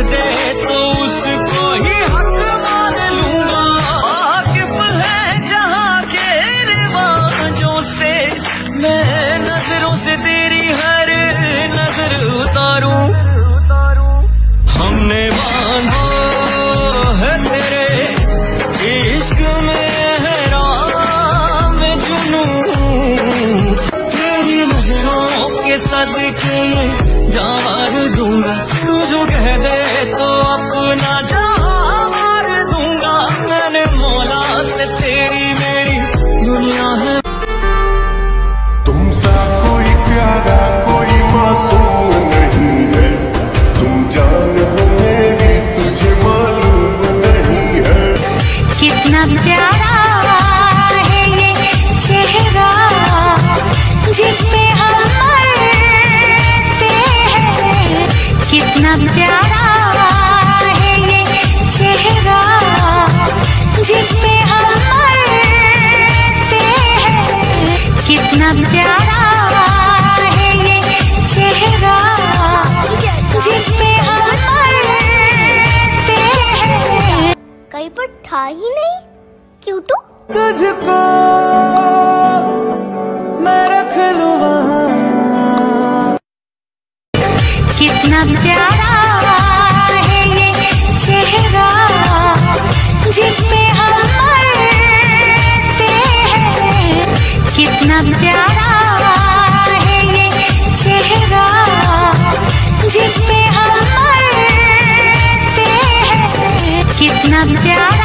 दे तो उसको ही हक मान लूंगा। वाकिफ है जहाँ के रिवाजों से, मैं नजरों से तेरी हर नजर उतारूं। हमने बांधा है तेरे इश्क में एहराम जुनून, तेरी नजरों के सदके जान दूंगा। तू जो कह दे तो अपना जान मार दूंगा। मैंने मौला से तेरी मेरी दुनिया है। तुमसा कोई प्यारा कोई मासूम नहीं है, तुम जान हो मेरी तुझे मालूम नहीं है। कितना प्यारा है ये चेहरा जिसमें हम मरते हैं। कितना प्यारा है ये चेहरा जिसमें हम मरते हैं। कितना प्यारा है ये चेहरा जिसमें हम मरते हैं। कहीं पर था ही नहीं क्यों तो? तुझको मैं रख लूं वहाँ। कितना प्यारा है ये चेहरा जिसमें हम मरते हैं। कितना प्यारा है ये चेहरा जिसमें हम मरते हैं। कितना प्यारा